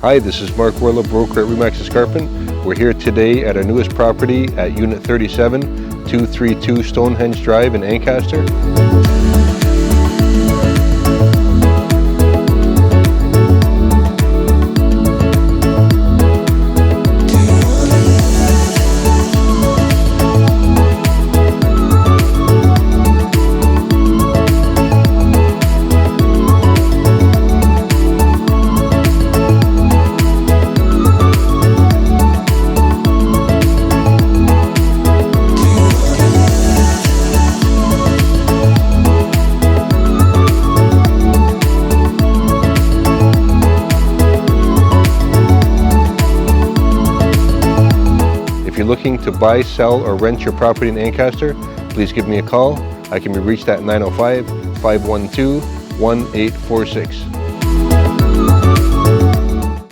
Hi, this is Mark Woehrle, broker at Remax Escarpment. We're here today at our newest property at Unit 37, 232 Stonehenge Drive in Ancaster. If you're looking to buy, sell, or rent your property in Ancaster, please give me a call. I can be reached at 905-512-1846.